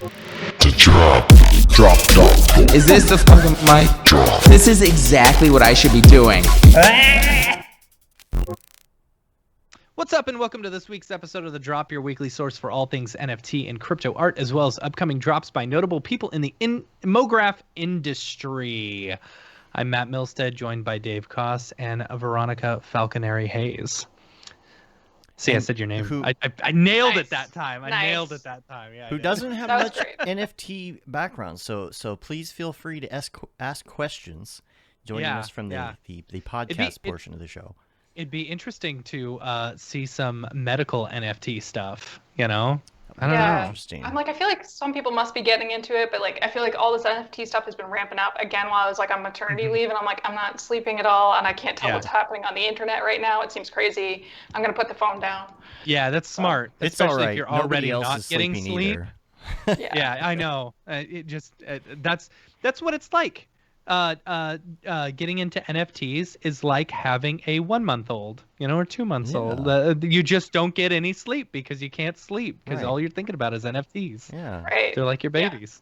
Is this the fucking mic drop? This is exactly what I should be doing. What's up, and welcome to this week's episode of The Drop, your weekly source for all things NFT and crypto art, as well as upcoming drops by notable people in the Mograph industry. I'm Matt Milstead, joined by Dave Koss and Veronica Falconeri Hayes. See, I said your name. I nailed it that time. I nailed it that time. Yeah. Who doesn't have much NFT background, so please feel free to ask questions. Joining us from the podcast portion of the show. It'd be interesting to see some medical NFT stuff, you know? I don't know. Interesting. I'm like, I feel like some people must be getting into it, but like, I feel like all this NFT stuff has been ramping up again while I was like on maternity leave, and I'm like, I'm not sleeping at all, and I can't tell what's happening on the internet right now. It seems crazy. I'm gonna put the phone down. Yeah, that's smart. It's Especially all right. if you're Nobody already else not is getting sleeping sleep. either. Yeah, I know. It just that's what it's like. Getting into NFTs is like having a 1-month-old, you know, or 2 months old. You just don't get any sleep because you can't sleep because all you're thinking about is NFTs. Yeah, right. They're like your babies.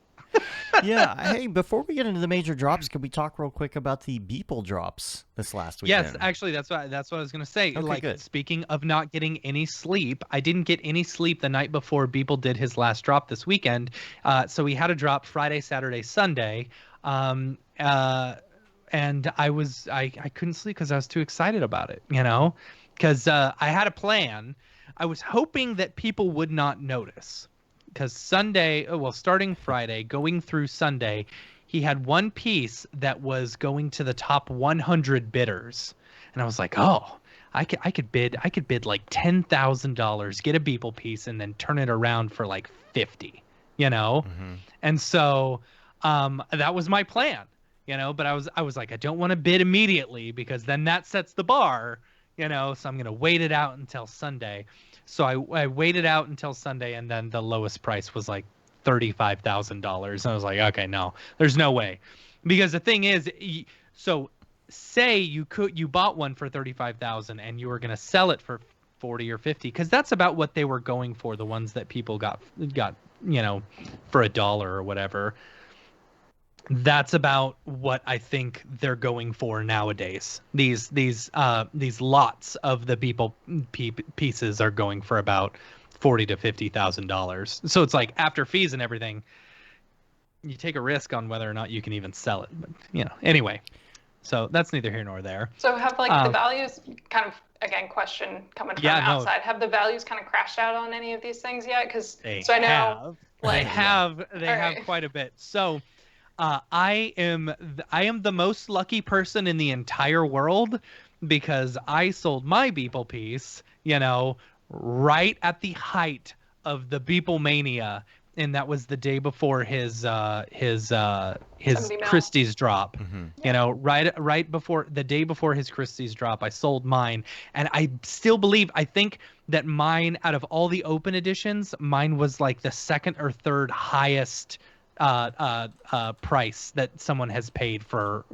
Yeah. Hey, before we get into the major drops, can we talk real quick about the Beeple Drops this last weekend? Yes, actually, that's what I was gonna say. Okay, like, good. Speaking of not getting any sleep, I didn't get any sleep the night before Beeple did his last drop this weekend. So he had a drop Friday, Saturday, Sunday. And I couldn't sleep because I was too excited about it, you know, because I had a plan. I was hoping that people would not notice because starting Friday, going through Sunday, he had one piece that was going to the top 100 bidders. And I was like, oh, I could bid like $10,000, get a Beeple piece, and then turn it around for like 50, you know? Mm-hmm. And so that was my plan, you know, but I was like, I don't want to bid immediately because then that sets the bar, you know, so I'm going to wait it out until Sunday. So I waited out until Sunday, and then the lowest price was like $35,000. And I was like, okay, no, there's no way. Because the thing is, so say you bought one for $35,000 and you were going to sell it for 40 or 50, because that's about what they were going for, the ones that people got, you know, for $1 or whatever. That's about what I think they're going for nowadays. These lots of the Beeple pieces are going for about $40,000 to $50,000. So it's like, after fees and everything, you take a risk on whether or not you can even sell it. But, you know, anyway, so that's neither here nor there. So have like the values kind of, again, question coming from outside, have the values kind of crashed out on any of these things yet? Because so I know they have quite a bit. So I am the most lucky person in the entire world because I sold my Beeple piece, you know, right at the height of the Beeple mania, and that was the day before his Christie's drop. Mm-hmm. You know, right before the day before his Christie's drop, I sold mine, and I still believe, I think that mine, out of all the open editions, mine was like the second or third highest price that someone has paid for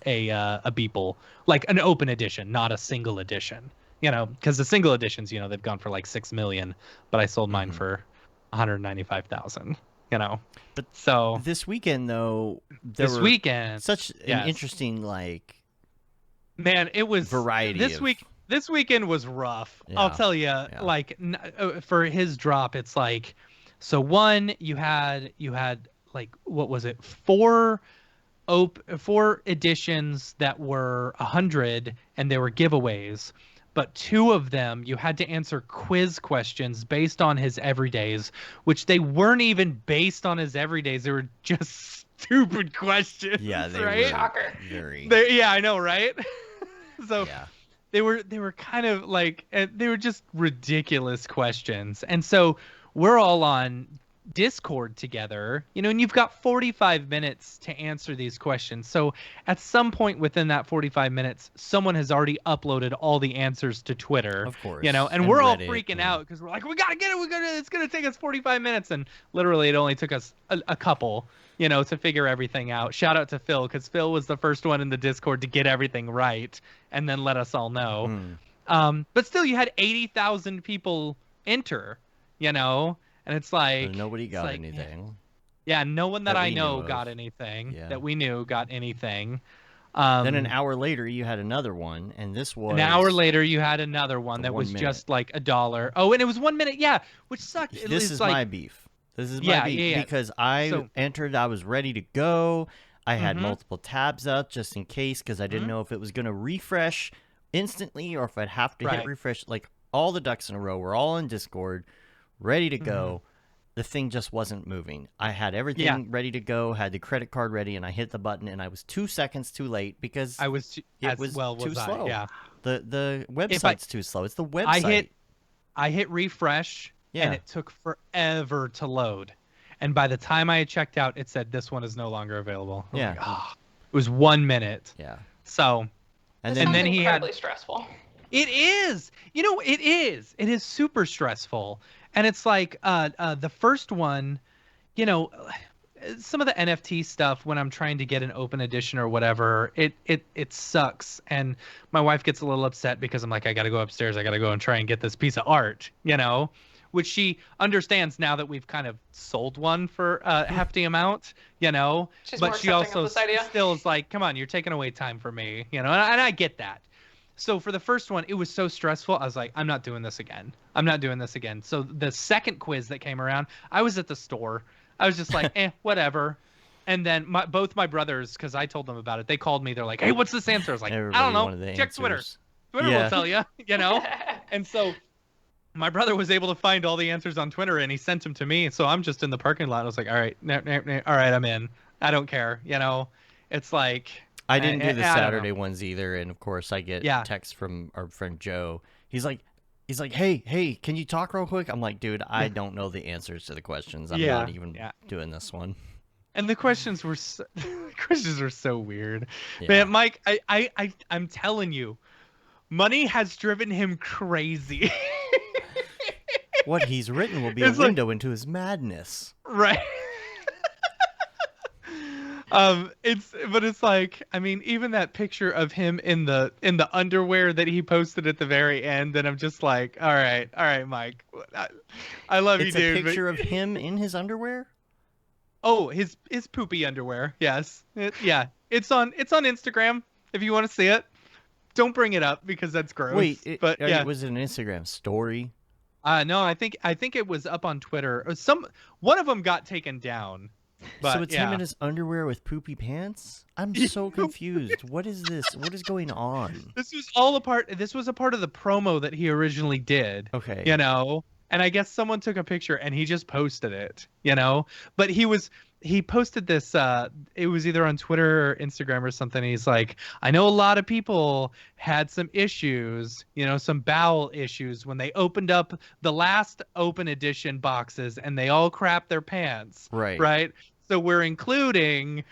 a Beeple, like an open edition, not a single edition, you know, because the single editions, you know, they've gone for like 6 million, but I sold mine for 195,000, you know. But so this weekend though, such an interesting, like, man, it was variety this weekend was rough. I'll tell you, like, for his drop, it's like, so one, you had like, what was it, four editions that were 100 and they were giveaways, but 2 of them you had to answer quiz questions based on his everydays, which they weren't even based on his everydays. They were just stupid questions. Yeah, they right? were Shocker. Yeah, I know, right? So they were kind of like, they were just ridiculous questions. And so we're all on Discord together, you know, and you've got 45 minutes to answer these questions. So at some point within that 45 minutes, someone has already uploaded all the answers to Twitter, of course, you know, and we're all freaking out because we're like, we gotta get it, it's gonna take us 45 minutes, and literally it only took us a couple, you know, to figure everything out. Shout out to Phil, because Phil was the first one in the Discord to get everything right and then let us all know. But still, you had 80,000 people enter, you know. And it's like, nobody got anything. Yeah, no one that I know got of. anything. Yeah. That we knew got anything. Then an hour later, you had another one, and this was... An hour later, you had another one the that 1 was minute. just like $1. Oh, and it was 1 minute. Yeah, which sucked. This is like, my beef. This is my beef because I entered, I was ready to go. I had multiple tabs up just in case because I didn't know if it was going to refresh instantly or if I'd have to hit refresh. Like, all the ducks in a row. We're all in Discord, ready to go. The thing just wasn't moving. I had everything ready to go, had the credit card ready, and I hit the button, and I was 2 seconds too late because it was too slow. Yeah. The website's too slow. It's the website. I hit refresh, and it took forever to load. And by the time I had checked out, it said this one is no longer available. Like, oh, it was 1 minute. Yeah. So, and then he had incredibly stressful. It is. You know, it is. It is super stressful. And it's like the first one, you know, some of the NFT stuff when I'm trying to get an open edition or whatever, it sucks. And my wife gets a little upset because I'm like, I got to go upstairs. I got to go and try and get this piece of art, you know, which she understands now that we've kind of sold one for a hefty amount, you know. But she also still is like, come on, you're taking away time for me, you know, and I get that. So for the first one, it was so stressful. I was like, I'm not doing this again. I'm not doing this again. So the second quiz that came around, I was at the store. I was just like, whatever. And then both my brothers, because I told them about it, they called me. They're like, hey, what's this answer? I was like, I don't know. Check Twitter. Twitter will tell you, you know? And so my brother was able to find all the answers on Twitter, and he sent them to me. So I'm just in the parking lot. I was like, all right, all right, I'm in. I don't care. You know, it's like... I didn't do the Saturday ones either, and of course I get texts from our friend Joe. He's like, hey, can you talk real quick? I'm like, dude, I don't know the answers to the questions. I'm not even doing this one. And the questions were so weird. Yeah. Man, Mike, I'm telling you, money has driven him crazy. What he's written will be a window into his madness. Right. It's like, I mean, even that picture of him in the underwear that he posted at the very end, and I'm just like, all right, Mike, I love you, dude. It's a picture of him in his underwear? Oh, his poopy underwear. Yes. It's on Instagram if you want to see it. Don't bring it up because that's gross. Wait, was it an Instagram story? No, I think it was up on Twitter. One of them got taken down. But, so it's him in his underwear with poopy pants? I'm so confused. What is this? What is going on? This was a part of the promo that he originally did. Okay. You know? And I guess someone took a picture and he just posted it, you know? But he posted this, it was either on Twitter or Instagram or something. He's like, I know a lot of people had some issues, you know, some bowel issues when they opened up the last open edition boxes and they all crapped their pants. Right? So we're including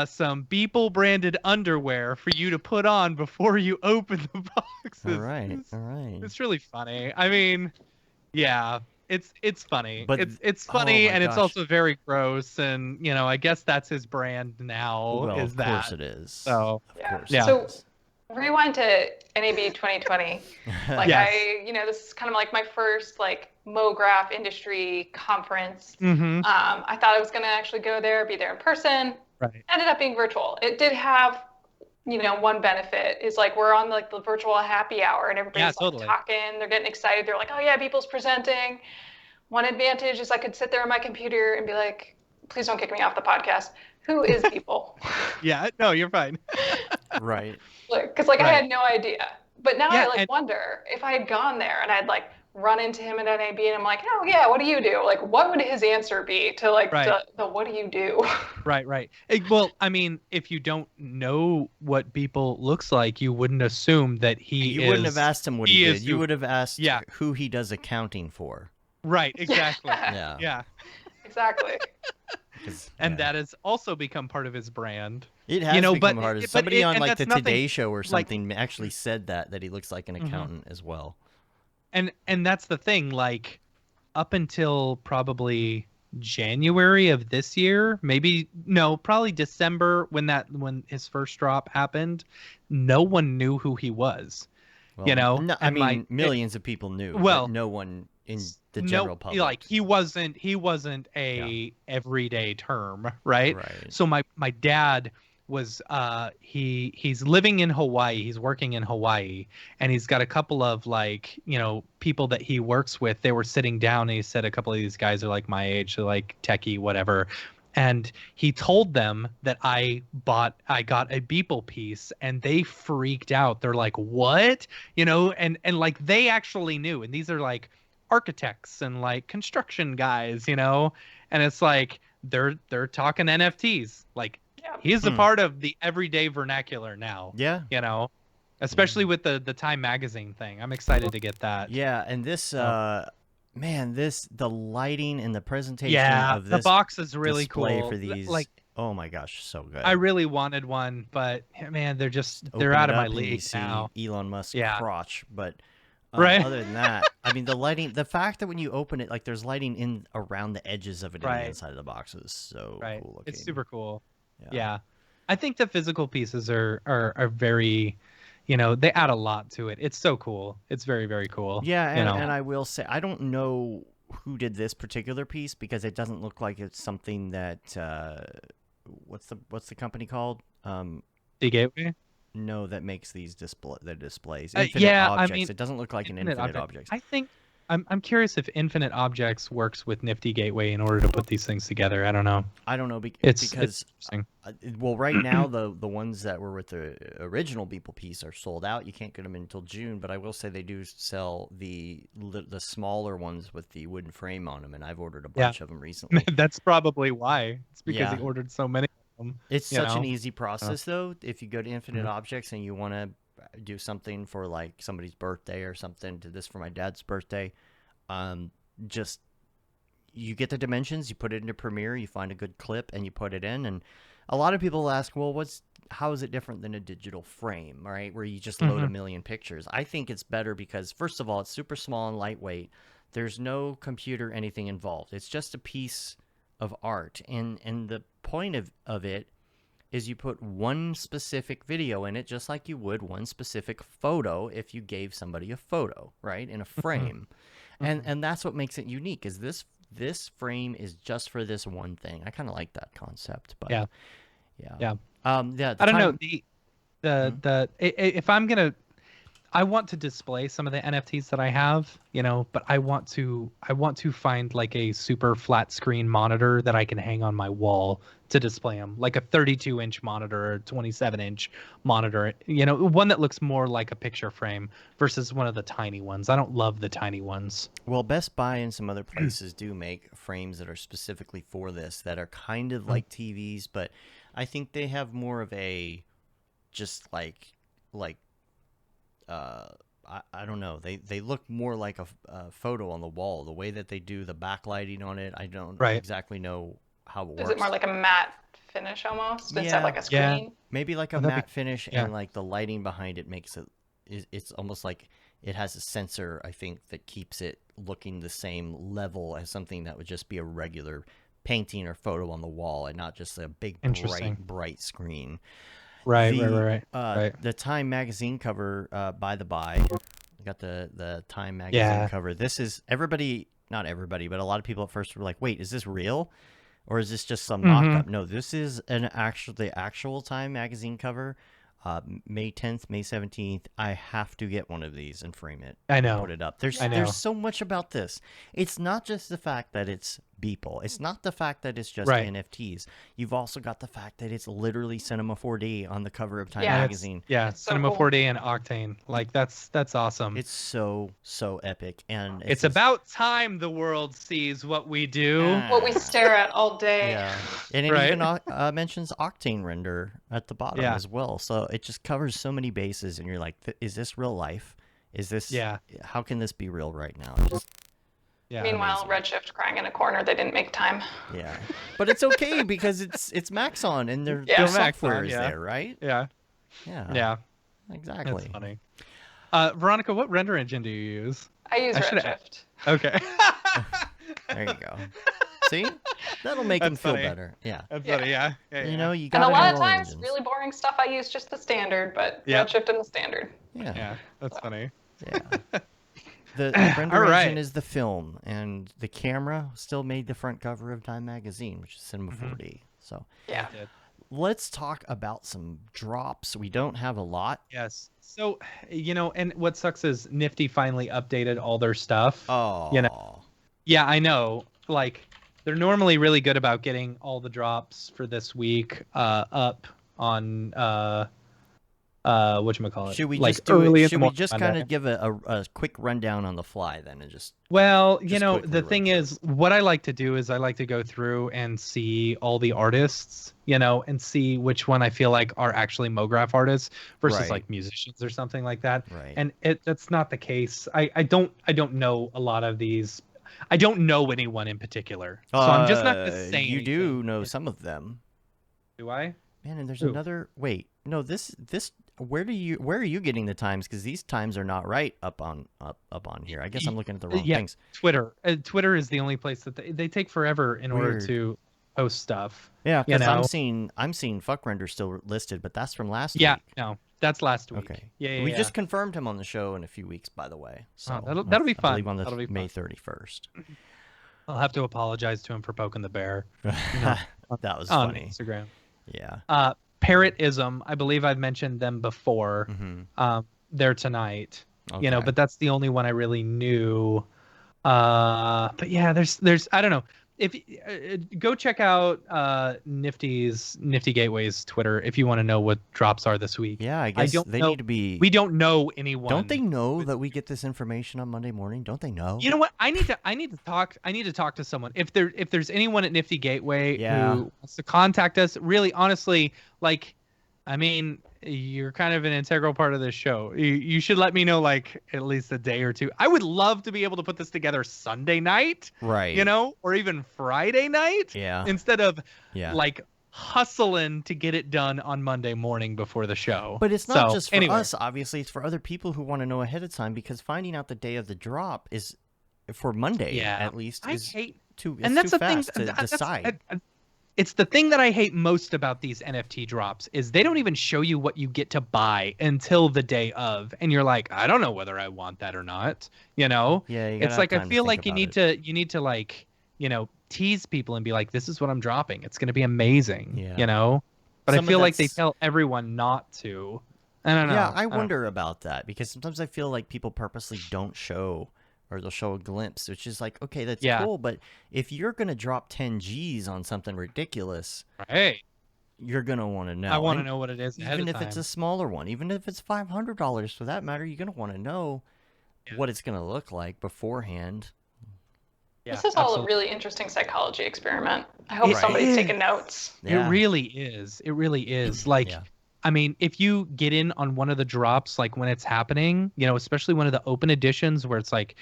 some Beeple branded underwear for you to put on before you open the boxes. All right. It's really funny. I mean, yeah, it's funny. But it's funny, and it's also very gross. And you know, I guess that's his brand now. Well, of course it is. So of course. Yeah. So rewind to NAB 2020. Like this is kind of like my first like Mograph industry conference. Mm-hmm. I thought I was going to actually go there, be there in person. Right. Ended up being virtual. It did have, one benefit is like we're on like the virtual happy hour and everybody's like, talking. They're getting excited. They're like, oh yeah, Beeple's presenting. One advantage is I could sit there on my computer and be like, please don't kick me off the podcast. Who is Beeple? Yeah, no, you're fine. Right. Because I had no idea. But now I wonder if I had gone there and I'd like run into him at NAB and I'm like, oh yeah, what do you do? Like, what would his answer be to like the what do you do? Right. Well, I mean, if you don't know what Beeple looks like, you wouldn't assume that you wouldn't have asked him what he did. You would have asked who he does accounting for. Right, exactly. Yeah. Exactly. And that has also become part of his brand. It has become part of it. Somebody on like the Today Show or something actually said that he looks like an accountant as well. And that's the thing, like up until probably January of this year, probably December when his first drop happened, no one knew who he was. Well, millions of people knew. Well, no one in the general public. Like he wasn't a everyday term, right? So my dad was he's living in Hawaii, he's working in Hawaii, and he's got a couple of like, you know, people that he works with. They were sitting down and he said a couple of these guys are like my age, they're like techie, whatever. And he told them that I got a Beeple piece, and they freaked out. They're like, what? You know, and like they actually knew. And these are like architects and like construction guys, you know, and it's like they're talking NFTs. Like he's a part of the everyday vernacular now. Yeah. You know, especially with the Time magazine thing. I'm excited to get that. Yeah, and this man, the lighting and the presentation of this the box is really display cool for these. Like, oh my gosh, so good. I really wanted one, but man, they're out of my league now. Elon Musk's crotch, but other than that, I mean, the lighting, the fact that when you open it, like there's lighting in around the edges of it in the inside of the box is so cool looking. It's super cool. Yeah. I think the physical pieces are very, you know, they add a lot to it. It's so cool. It's very, very cool. Yeah, and I will say, I don't know who did this particular piece because it doesn't look like it's something that what's the company called? The Gateway? No, that makes these displays. Infinite Objects. I mean, it doesn't look like an Infinite Objects. I think I'm curious if Infinite Objects works with Nifty Gateway in order to put these things together. I don't know. I don't know because interesting. Well, right now the ones that were with the original Beeple piece are sold out. You can't get them until June, but I will say they do sell the smaller ones with the wooden frame on them, and I've ordered a bunch of them recently. That's probably why. It's because he ordered so many of them. It's such an easy process though. If you go to Infinite Objects and you want to do something for like somebody's birthday or something, to this for my dad's birthday, just you get the dimensions, you put it into Premiere, you find a good clip and you put it in. And a lot of people ask, well, how is it different than a digital frame, right, where you just load a million pictures? I think it's better because first of all, it's super small and lightweight. There's no computer anything involved. It's just a piece of art, and the point of it is you put one specific video in it, just like you would one specific photo if you gave somebody a photo, right, in a frame. And that's what makes it unique, is this frame is just for this one thing. I kind of like that concept, but I don't know, if I'm gonna, I want to display some of the NFTs that I have, you know, but I want to find like a super flat screen monitor that I can hang on my wall to display them, like a 32-inch monitor or 27-inch monitor, you know, one that looks more like a picture frame versus one of the tiny ones. I don't love the tiny ones. Well, Best Buy and some other places do make frames that are specifically for this, that are kind of like TVs, but I think they have more of a just like I don't know. They look more like a photo on the wall. The way that they do the backlighting on it, I don't exactly know how it works. Is it more like a matte finish almost instead of like a screen? Yeah. Maybe like a matte finish, and like the lighting behind it makes it. It's almost like it has a sensor, I think, that keeps it looking the same level as something that would just be a regular painting or photo on the wall, and not just a big bright screen. Right. The Time magazine cover, by the by, I got the Time magazine cover. This is not everybody, but a lot of people at first were like, "Wait, is this real, or is this just some mock-up?" No, this is the actual Time magazine cover. May 10th, May 17th. I have to get one of these and frame it. I know. Put it up. There's so much about this. It's not just the fact that it's Beeple. It's not the fact that it's just NFTs. You've also got the fact that it's literally Cinema 4D on the cover of Time magazine. Cinema 4D and Octane. Like that's awesome. It's so epic, and it's about time the world sees what we do, what we stare at all day. Yeah, and it even mentions Octane render at the bottom as well. So it just covers so many bases, and you're like, is this real life? Is this how can this be real right now? Meanwhile, Redshift crying in a corner, they didn't make time. Yeah, but it's okay because it's Maxon and their software is there, right? Yeah. Exactly. That's funny. Veronica, what render engine do you use? I use Redshift. Okay. There you go. See, that'll make them feel better. Yeah. That's funny. Yeah. You know, you got. And a lot of times, really boring stuff, I use just the standard, but Redshift and the standard. Yeah. That's funny. Yeah. The render engine is the film, and the camera still made the front cover of Time Magazine, which is Cinema 4D. So yeah. let's talk about some drops. We don't have a lot. Yes. So, and what sucks is Nifty finally updated all their stuff. Oh. Yeah, I know. Like, they're normally really good about getting all the drops for this week up on whatchamacallit. Should we like just do early it? Should we morning just Monday. kind of give a quick rundown on the fly then, and just? Well, quickly the thing is, what I like to do is I like to go through and see all the artists, and see which one I feel like are actually Mograph artists versus Right. like musicians or something like that. Right. And that's not the case. I don't know a lot of these. I don't know anyone in particular, so I'm just not going to say You do anything. know some of them. Do I? Man, and there's Who? another. Wait, no. This. Where are you getting the times? Because these times are not right up on here. I guess I'm looking at the wrong things. Twitter. Twitter is the only place that they take forever in order Weird. to post stuff. Yeah, because know? I'm seeing Fuck Render still listed, but that's from last Yeah, week. no, that's last week. Okay. Yeah, We yeah. just confirmed him on the show in a few weeks, by the way. So that'll be I fun. believe on the That'll be May fun. 31st. I'll have to apologize to him for poking the bear That was on funny. Instagram. Yeah. Parrotism, I believe I've mentioned them before. Mm-hmm. They're tonight, Okay. but that's the only one I really knew. But yeah, there's I don't know. If go check out Nifty Gateway's Twitter if you want to know what drops are this week. Yeah, I guess they need to be. We don't know anyone. Don't they know that we get this information on Monday morning? Don't they know? You know what? I need to talk to someone. If there's anyone at Nifty Gateway who wants to contact us, really honestly, like, I mean, you're kind of an integral part of this show. You should let me know like at least a day or two. I would love to be able to put this together Sunday night, Right. or even Friday night. Yeah. Instead of Yeah. like hustling to get it done on Monday morning before the show. But it's not just for anyway. us, obviously. It's for other people who want to know ahead of time, because finding out the day of the drop is, for Monday at least, is too fast to decide. It's the thing that I hate most about these NFT drops is they don't even show you what you get to buy until the day of, and you're like, I don't know whether I want that or not. Yeah, it's like I feel like you need to like tease people and be like, this is what I'm dropping. It's going to be amazing. Yeah. But I feel like they tell everyone not to. I don't know. Yeah, I wonder about that, because sometimes I feel like people purposely don't show, or they'll show a glimpse, which is like, okay, that's cool, but if you're going to drop 10 G's on something ridiculous, right, you're going to want to know. I want to know what it is ahead even of if time. it's a smaller one, even if it's $500 for that matter, you're going to want to know what it's going to look like beforehand. Yeah, this is all a really interesting psychology experiment. I hope somebody's taking notes. Yeah. It really is. It really is. Like, I mean, if you get in on one of the drops, like when it's happening, especially one of the open editions where it's like,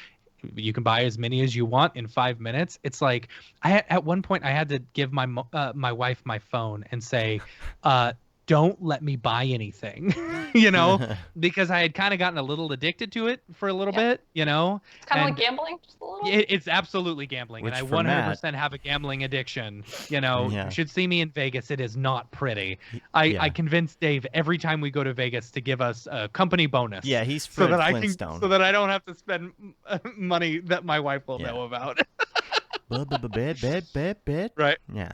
you can buy as many as you want in 5 minutes. It's like at one point I had to give my wife my phone and say, don't let me buy anything, because I had kind of gotten a little addicted to it for a little bit, It's kind of like gambling, just a little. It's absolutely gambling, Which and I for 100% have a gambling addiction. You should see me in Vegas. It is not pretty. I convince Dave every time we go to Vegas to give us a company bonus. Yeah, he's so Fred that Flintstone. so that I don't have to spend money that my wife will know about. Bet. Right. Yeah.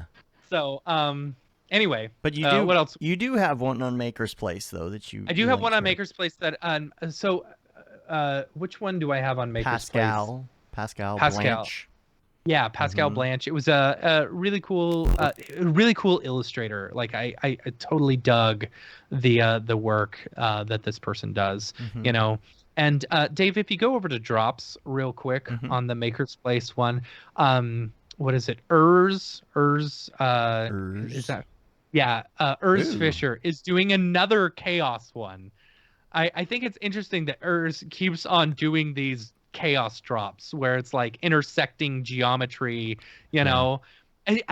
So, anyway, but you do. What else? You do have one on Maker's Place, though, that you. I do have one on Maker's Place that. So, which one do I have on Maker's Place? Pascal. Blanche. Yeah, Pascal Blanche. It was a really cool illustrator. Like I totally dug the work that this person does. And Dave, if you go over to drops real quick on the Maker's Place one, what is it? Is that? Yeah, Urs Fisher is doing another chaos one. I think it's interesting that Urs keeps on doing these chaos drops where it's like intersecting geometry, I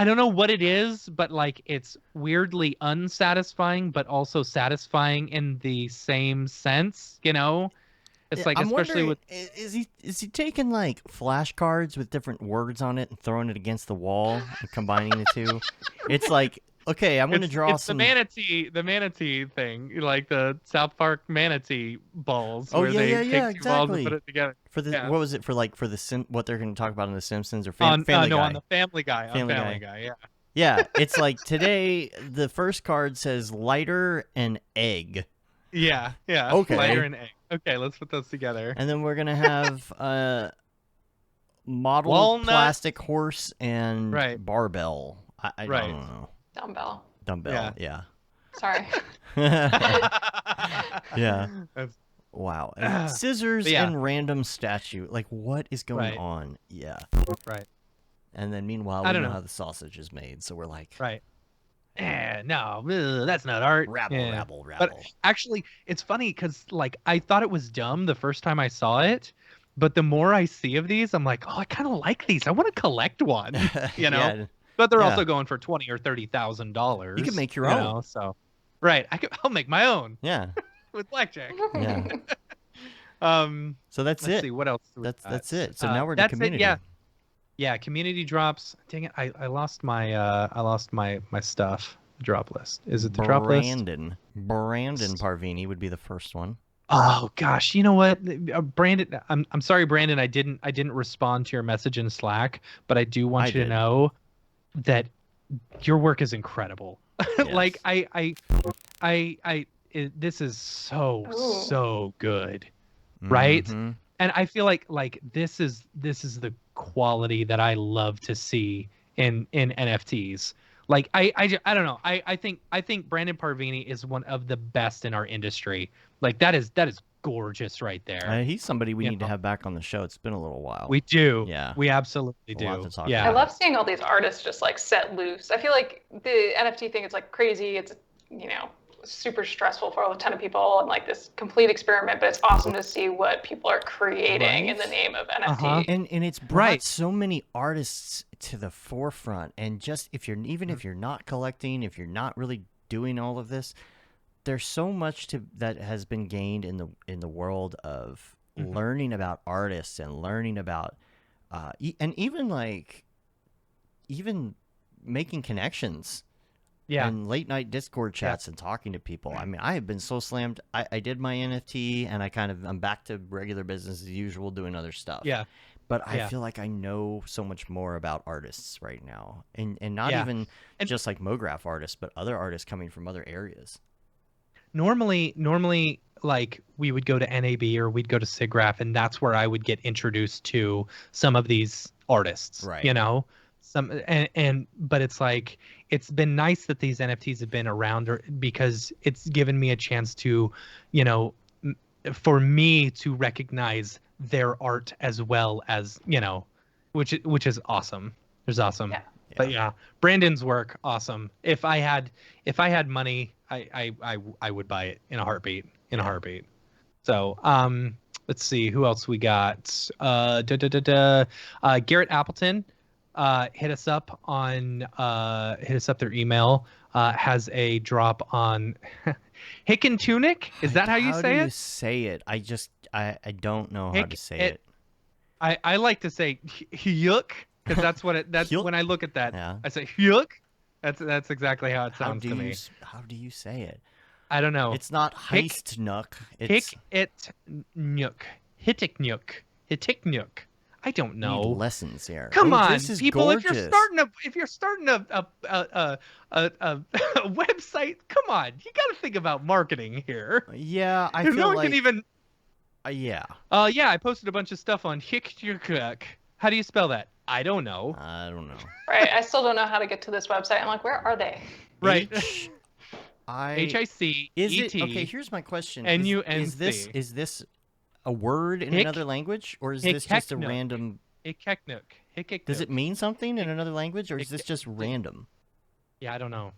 don't know what it is, but like it's weirdly unsatisfying but also satisfying in the same sense, It's like, I'm especially with is he taking like flashcards with different words on it and throwing it against the wall and combining the two? It's like Okay, I'm gonna draw it's some. the manatee thing, like the South Park manatee balls, where yeah, they take two balls and exactly. put it together. For the what was it for what they're gonna talk about in The Simpsons or On Family no, Guy? on the Family Guy, Family Family Guy. Guy, yeah. Yeah, it's like today the first card says lighter and egg. Yeah. Okay. Lighter and egg. Okay, let's put those together. And then we're gonna have model Walnut. plastic horse and Right. barbell. I Right. don't know. Dumbbell. Yeah. Sorry. Yeah. That's- Wow. And scissors Yeah. and random statue. Like, what is going Right. on? Yeah. Right. And then meanwhile, I we don't know know. how the sausage is made, so we're like, Right. No, that's not art. rabble. But actually, it's funny because like I thought it was dumb the first time I saw it, but the more I see of these, I'm like, oh, I kind of like these. I want to collect one. You know. Yeah. But they're Yeah. also going for $20,000 or $30,000. You can make your own. So, right, I'll make my own Yeah. with blackjack. Yeah. So that's Let's it. see what else. do we got? That's it. So now we're in that's community. It, yeah. Community drops. Dang it! I lost my stuff. Drop list. Is it the drop list? Brandon Parvini would be the first one. Oh gosh, you know what, Brandon? I'm sorry, Brandon. I didn't respond to your message in Slack, but I do want you to know that your work is incredible. Like this is so good, right? Mm-hmm. And I feel like this is the quality that I love to see in NFTs. Like I don't know. I think Brandon Parvini is one of the best in our industry. Like that is gorgeous right there. He's somebody we need to have back on the show. It's been a little while. We do. Yeah. We absolutely do. A lot to talk Yeah. I about. love seeing all these artists just like set loose. I feel like the NFT thing is like crazy. It's, you know, super stressful for a ton of people and like this complete experiment, but it's awesome to see what people are creating in the name of NFT. And it's brought so many artists to the forefront. And just if you're not collecting, if you're not really doing all of this, there's so much that has been gained in the world of learning about artists and learning about and even making connections. Yeah. And late night Discord chats and talking to people. I mean, I have been so slammed. I did my NFT and I'm back to regular business as usual, doing other stuff. Yeah. But I feel like I know so much more about artists right now, and not even just like Mograph artists, but other artists coming from other areas. Normally, like we would go to NAB or we'd go to SIGGRAPH, and that's where I would get introduced to some of these artists. Right. You know, but it's like it's been nice that these NFTs have been around because it's given me a chance to, you know, for me to recognize their art as well as, you know, which is awesome. It's awesome. Yeah. But yeah, Brandon's work, awesome. If I had money, I would buy it in a heartbeat. So let's see who else we got. Garrett Appleton hit us up their email. Has a drop on Hicken Tunic. Is that how you say it? How do you say it? I don't know how to say it. I like to say hyuk because that's when I look at that. Yeah. I say hyuk. That's exactly how it sounds to me. How do you say it? I don't know. It's not heistnuk. It's Hitiknyuk. I don't know. Need lessons here. Come on, this is people! Gorgeous. If you're starting a website, come on, you got to think about marketing here. Yeah, I feel feel no like. Can even... Yeah. Yeah, I posted a bunch of stuff on Hitiknyuk. How do you spell that? I don't know. Right, I still don't know how to get to this website. I'm like, where are they? Right. HICET. Okay, here's my question. NUNC. Is this a word in another language, or is this just a random? Hitiknyuk. Does it mean something in another language, or is this just random? Yeah, I don't know.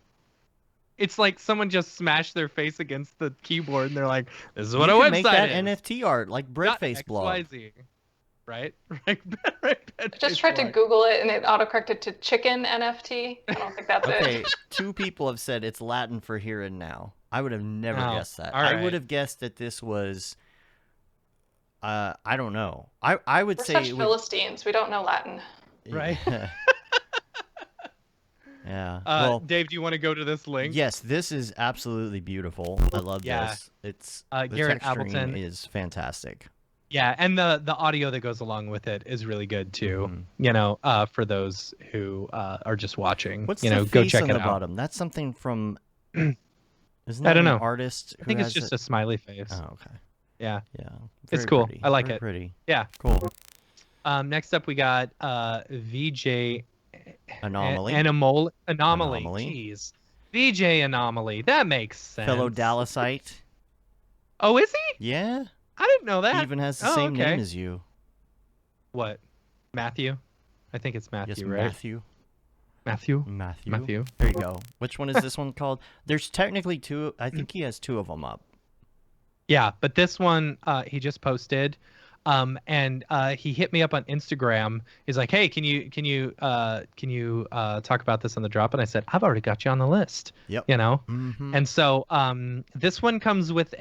It's like someone just smashed their face against the keyboard, and they're like, "This is what a website make that is." NFT art, like Breadface blog. XYZ. Right? I just tried to Google it and it autocorrected to chicken NFT. I don't think that's it. Okay, 2 people have said it's Latin for here and now. I would have never guessed that. Right. I would have guessed that this was, I don't know. I would We're say such Philistines. We don't know Latin. Right. Yeah. Well, Dave, do you want to go to this link? yes, this is absolutely beautiful. I love this. It's the Garrett texturing Appleton is fantastic. Yeah, and the audio that goes along with it is really good too. For those who are just watching. What's go face check on it the out. bottom? That's something from. Isn't that I don't know. an artist? I think it's just a smiley face. Oh, okay. Yeah. Yeah. It's cool. Pretty. I like Very it. Pretty. Yeah. Cool. Next up, we got VJ Anomaly. Anomaly. Anomaly. Jeez. VJ Anomaly. That makes sense. Fellow Dallasite. Oh, is he? Yeah. I didn't know that. He even has the same name as you. What? Matthew? I think it's Matthew, Yes, right? Matthew. Matthew. There you go. Which one is this one called? There's technically two. I think he has two of them up. Yeah, but this one he just posted, and he hit me up on Instagram. He's like, "Hey, can you talk about this on the drop?" And I said, "I've already got you on the list." Yep. And so this one comes with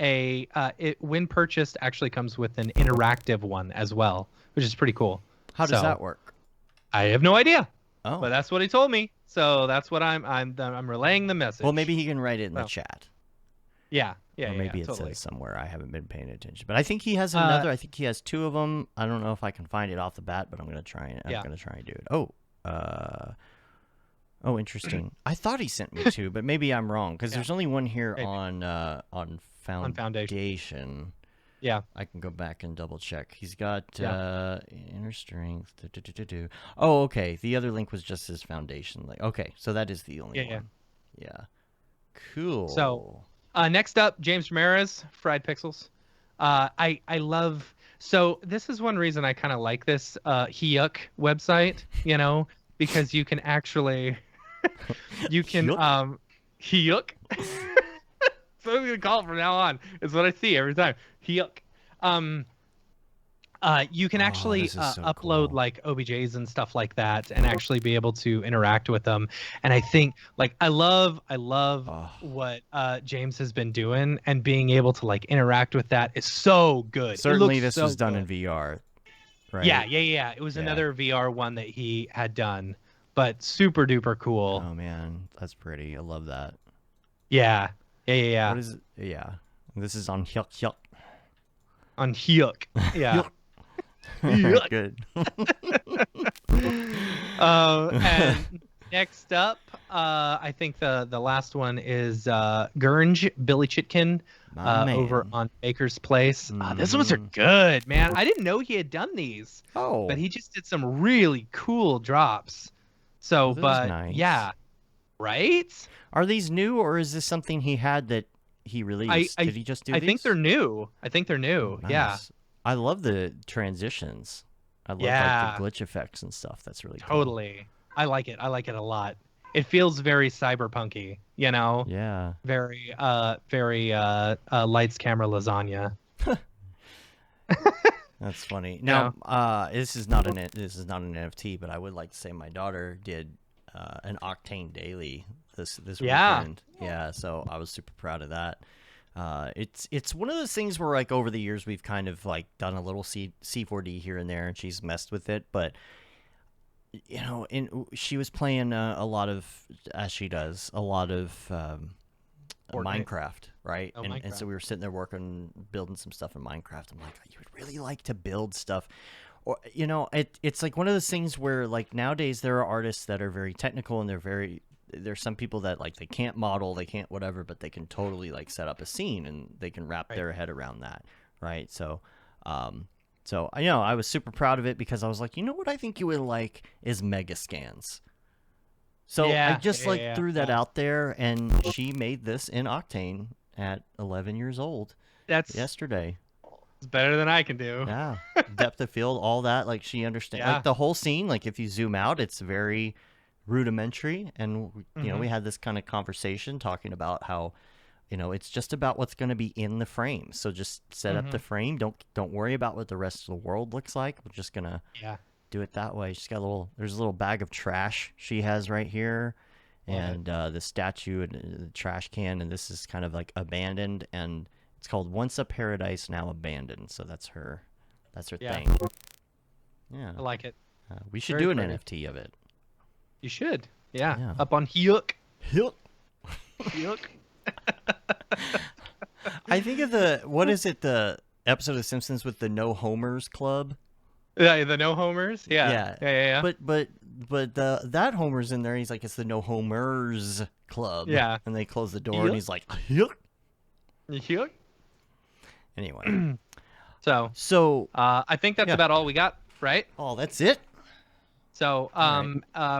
when purchased, actually comes with an interactive one as well, which is pretty cool. How does that work? I have no idea. Oh. But that's what he told me. So that's what I'm relaying the message. Well, maybe he can write it in the chat. Yeah. Or maybe it totally. says somewhere. I haven't been paying attention. But I think he has another. I think he has two of them. I don't know if I can find it off the bat, but I'm gonna try and do it. Oh, interesting. I thought he sent me two, but maybe I'm wrong because there's only one here on Foundation. Yeah. I can go back and double check. He's got inner strength. Oh, okay. The other link was just his Foundation link. Okay, so that is the only one. Yeah. Cool. So. Next up, James Ramirez, Fried Pixels. I love. So this is one reason I kind of like this Hyuk website, because you can actually, Hyuk. So I'm gonna call it from now on. It's what I see every time. Hyuk. You can actually upload like OBJs and stuff like that, and actually be able to interact with them. And I think I love what James has been doing, and being able to interact with that is so good. Certainly, this was done in VR, right? Yeah. It was another VR one that he had done, but super duper cool. Oh man, that's pretty. I love that. Yeah. What is it? Yeah, this is on Hyuk. On Hyuk. Yeah. Good. And next up, I think the last one is Gurnge, Billy Chitkin, over on Baker's Place. These ones are good, man. I didn't know he had done these. Oh. But he just did some really cool drops. So, nice. Yeah. Right? Are these new, or is this something he had that he released? Did he just do these? I think they're new. Nice. Yeah. I love the transitions. I love like the glitch effects and stuff. That's really cool. Totally. I like it. I like it a lot. It feels very cyberpunky, Yeah. Very lights, camera, lasagna. That's funny. Now, this is not an NFT, but I would like to say my daughter did an Octane daily this weekend. Yeah, so I was super proud of that. It's one of those things where over the years we've kind of done a little C4D here and there, and she's messed with it, but she was playing a lot of, as she does, a lot of Minecraft, right? Minecraft. And so we were sitting there building some stuff in Minecraft. I'm like, you would really like to build stuff, or it's like one of those things where nowadays there are artists that are very technical, and there's some people that they can't model, they can't whatever, but they can totally set up a scene, and they can wrap their head around that, right? So I was super proud of it, because I was like, what I think you would like is mega scans. So I just threw that out there, and she made this in Octane at 11 years old. That's yesterday. It's better than I can do. Yeah, depth of field, all that. She understands the whole scene. If you zoom out, it's very rudimentary, and we had this kind of conversation talking about how it's just about what's going to be in the frame. So just set up the frame. Don't worry about what the rest of the world looks like. We're just gonna do it that way. She's got there's a little bag of trash she has right here, and the statue and the trash can, and this is kind of abandoned, and it's called Once a Paradise, Now Abandoned. So that's her thing. Yeah, I like it. we should do an NFT of it. You should. Yeah. Up on Hyuk. Hyuk. I think of the episode of The Simpsons with the No Homers Club? Yeah, the No Homers. Yeah. But that Homer's in there. He's like, it's the No Homers Club. Yeah. And they close the door, and he's like, Hyuk. Anyway. So I think that's about all we got, right? Oh, that's it? So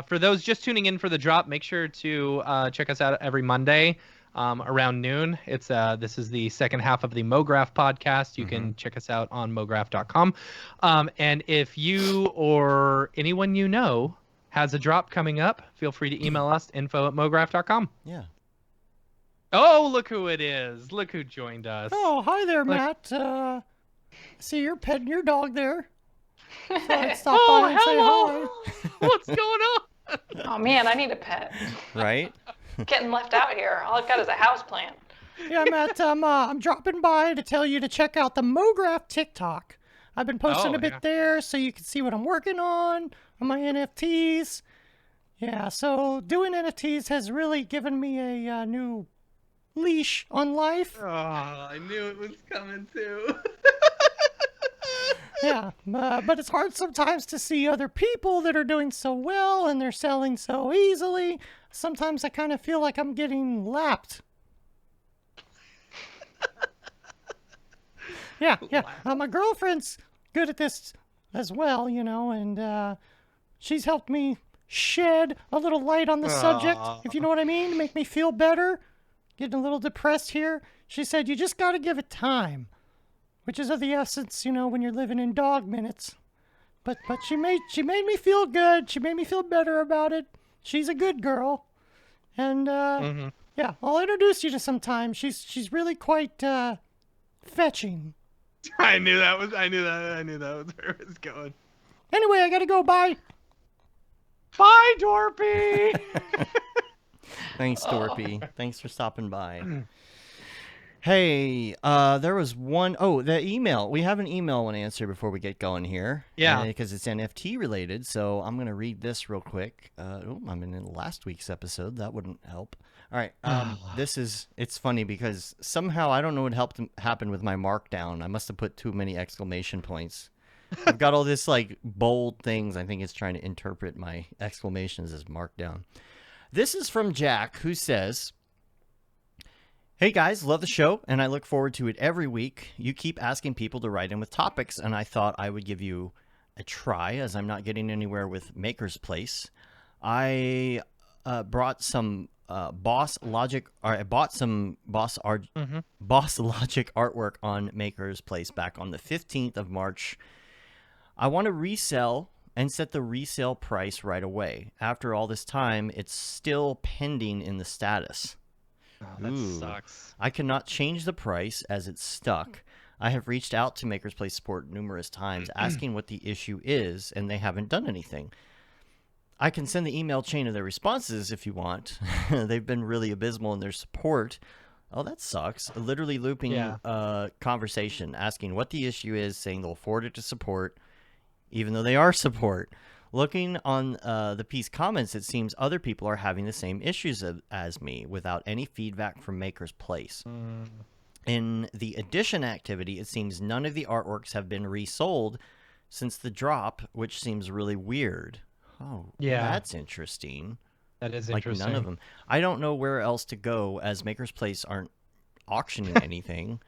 for those just tuning in for the drop, make sure to check us out every Monday around noon. This is the second half of the Mograph podcast. You can check us out on mograph.com. And if you or anyone you know has a drop coming up, feel free to email us, info@mograph.com. Yeah. Oh, look who it is. Look who joined us. Oh, hi there, Matt. See, you're petting your dog there. So I'd stop by and say hi. What's going on? Oh, man, I need a pet. Right? Getting left out here. All I've got is a houseplant. Yeah, Matt, I'm dropping by to tell you to check out the Mograph TikTok. I've been posting a bit there so you can see what I'm working on my NFTs. Yeah, so doing NFTs has really given me a new leash on life. Oh, I knew it was coming too. Yeah, but it's hard sometimes to see other people that are doing so well and they're selling so easily. Sometimes I kind of feel like I'm getting lapped. Yeah. My girlfriend's good at this as well, and she's helped me shed a little light on the subject, if you know what I mean, to make me feel better. Getting a little depressed here. She said, you just got to give it time, which is of the essence, when you're living in dog minutes. But she made me feel good. She made me feel better about it. She's a good girl. And, yeah, I'll introduce you to sometime. She's really quite, fetching. I knew that was where it was going. Anyway, I gotta go. Bye. Bye, Dorpy. Thanks, Dorpy. Thanks for stopping by. Hey, there was one... Oh, the email. We have an email I want to answer before we get going here. Yeah. Because it's NFT related, so I'm going to read this real quick. I'm in last week's episode. That wouldn't help. All right. It's funny because somehow I don't know what happened with my markdown. I must have put too many exclamation points. I've got all this bold things. I think it's trying to interpret my exclamations as markdown. This is from Jack, who says, hey guys, love the show, and I look forward to it every week. You keep asking people to write in with topics, and I thought I would give you a try, as I'm not getting anywhere with Maker's Place. I brought some Boss Logic artwork on Maker's Place back on the 15th of March. I want to resell and set the resale price right away. After all this time, it's still pending in the status. Oh, that sucks. I cannot change the price as it's stuck. I have reached out to Maker's Place support numerous times asking what the issue is, and they haven't done anything. I can send the email chain of their responses if you want. They've been really abysmal in their support. Oh, that sucks. Literally looping conversation, asking what the issue is, saying they'll forward it to support, even though they are support. Looking on the piece comments, it seems other people are having the same issues as me without any feedback from Maker's Place. In the edition activity, it seems none of the artworks have been resold since the drop, which seems really weird. Oh, yeah, that's interesting. That is interesting. None of them. I don't know where else to go, as Maker's Place aren't auctioning anything.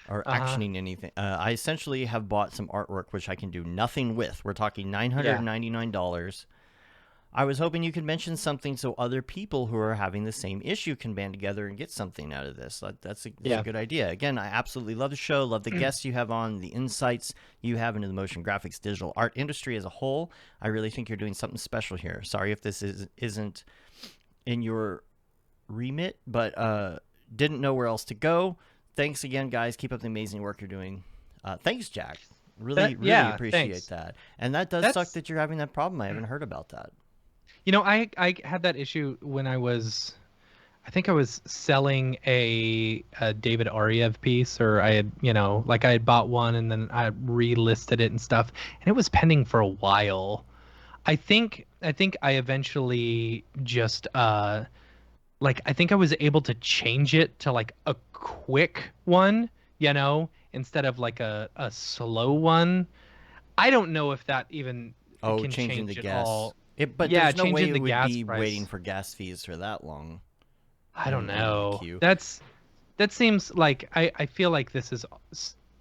Or actioning anything. I essentially have bought some artwork which I can do nothing with. We're talking $999. I was hoping you could mention something so other people who are having the same issue can band together and get something out of this. That's a good idea. Again, I absolutely love the show, love the guests you have on, the insights you have into the motion graphics digital art industry as a whole. I really think you're doing something special here. Sorry if this isn't in your remit, but didn't know where else to go. Thanks again, guys. Keep up the amazing work you're doing. Thanks, Jack. Really appreciate that. And that does suck that you're having that problem. I haven't heard about that. I had that issue when I was selling a David Ariev piece, or I had, I had bought one and then I relisted it and stuff, and it was pending for a while. I think I eventually just like I think I was able to change it to like a quick one, instead of like a slow one. I don't know if that even can changing change the it gas. all. But Yeah, there's no way changing it the would gas be price. waiting for gas fees for that long. I don't in the know. queue. That seems like I feel like this is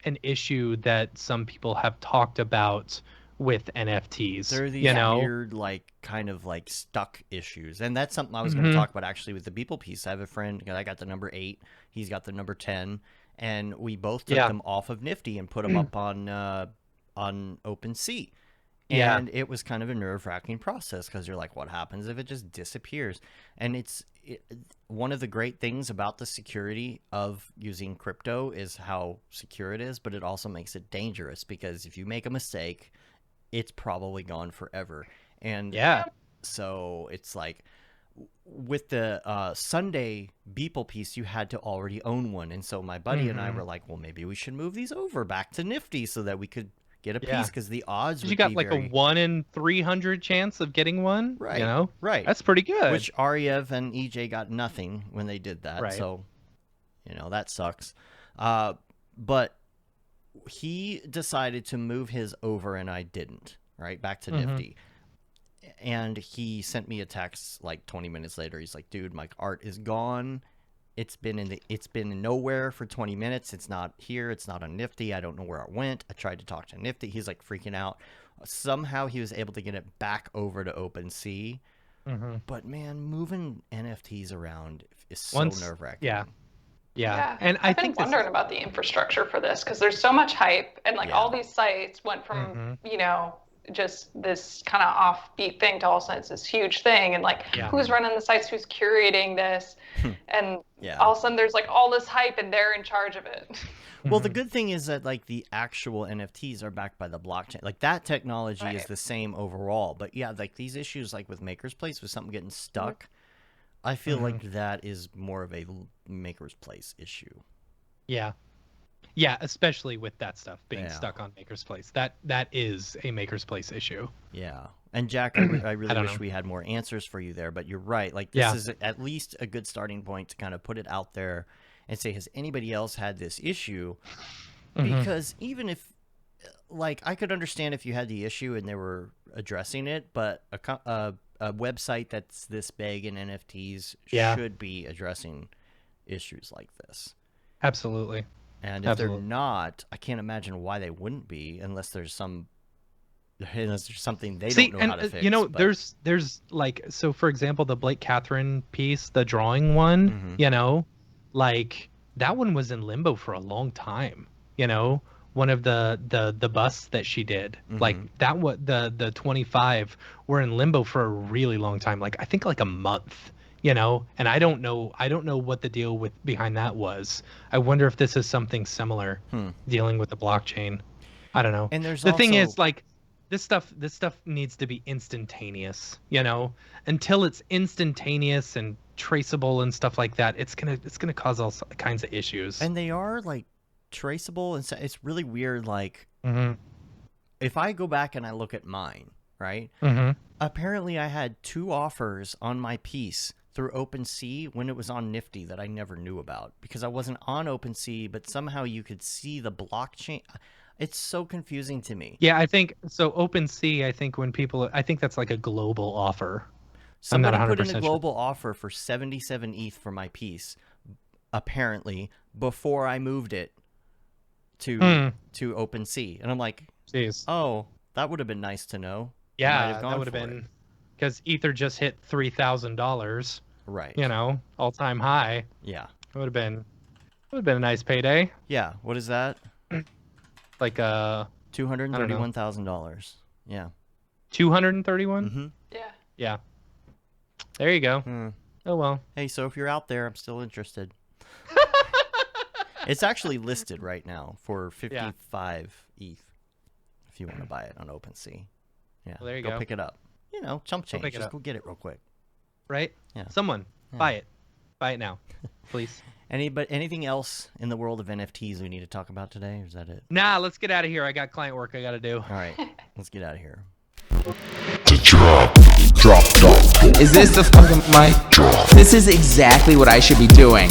an issue that some people have talked about with NFTs. There are these weird, like, kind of like stuck issues, and that's something I was going to talk about actually with the Beeple piece. I have a friend, I got the number 8, he's got the number 10, and we both took them off of Nifty and put them up on OpenSea. And it was kind of a nerve-wracking process because you're like, what happens if it just disappears? And one of the great things about the security of using crypto is how secure it is, but it also makes it dangerous because if you make a mistake, it's probably gone forever. And so it's like with the Sunday Beeple piece, you had to already own one. And so my buddy and I were like, well, maybe we should move these over back to Nifty so that we could get a piece because the odds would you got be like a 1 in 300 chance of getting one, right? Right. That's pretty good. Which Ariev and EJ got nothing when they did that, right. So that sucks. But he decided to move his over, and I didn't. Right back to Nifty, and he sent me a text like 20 minutes later. He's like, "Dude, my art is gone. It's been nowhere for 20 minutes. It's not here. It's not on Nifty. I don't know where it went. I tried to talk to Nifty. He's like freaking out. Somehow he was able to get it back over to OpenSea. But man, moving NFTs around is so nerve-wracking. Yeah. And I've been wondering about the infrastructure for this because there's so much hype and like all these sites went from, just this kind of offbeat thing to all of a sudden it's this huge thing and like who's running the sites, who's curating this, and all of a sudden there's like all this hype and they're in charge of it. Well, the good thing is that like the actual NFTs are backed by the blockchain. Like that technology is the same overall. But yeah, like these issues like with Maker's Place with something getting stuck, I feel like that is more of a Maker's Place issue. Yeah, especially with that stuff being stuck on Maker's Place. That is a Maker's Place issue. Yeah. And Jack, I really wish we had more answers for you there, but you're right. Like this is at least a good starting point to kind of put it out there and say, has anybody else had this issue? Because even if, like, I could understand if you had the issue and they were addressing it, but a website that's this big in NFTs should be addressing issues like this. Absolutely. And if they're not, I can't imagine why they wouldn't be unless there's something they don't know how to fix. There's like, so for example, the Blake Catherine piece, the drawing one, like that one was in limbo for a long time. One of the busts that she did, like that, the 25 were in limbo for a really long time. Like I think like a month. And I don't know what the deal with behind that was. I wonder if this is something similar dealing with the blockchain. I don't know. And there's the thing is, like, this stuff needs to be instantaneous, until it's instantaneous and traceable and stuff like that. It's gonna cause all kinds of issues. And they are like traceable, and it's really weird. Like if I go back and I look at mine, right? Apparently I had 2 offers on my piece through OpenSea when it was on Nifty that I never knew about because I wasn't on OpenSea, but somehow you could see the blockchain. It's so confusing to me. Yeah, I think so. OpenSea, I think that's like a global offer. Somebody put in a global offer for 77 ETH for my piece, apparently before I moved it to OpenSea, and I'm like, jeez. Oh, that would have been nice to know. Yeah, that would have been because Ether just hit $3,000. Right. All-time high. Yeah. It would have been a nice payday. Yeah. What is that? Like $231,000. Yeah. 231? Yeah. There you go. Oh well. Hey, so if you're out there, I'm still interested. It's actually listed right now for 55 ETH if you want to buy it on OpenSea. Yeah. Well, there you go pick it up. Chump change. Just go get it real quick. Right? Yeah. Someone buy it. Buy it now, please. Anything else in the world of NFTs we need to talk about today, or is that it? Nah, let's get out of here. I got client work I got to do. All right. Let's get out of here. The drop. drop. Is this the fucking mic drop? This is exactly what I should be doing.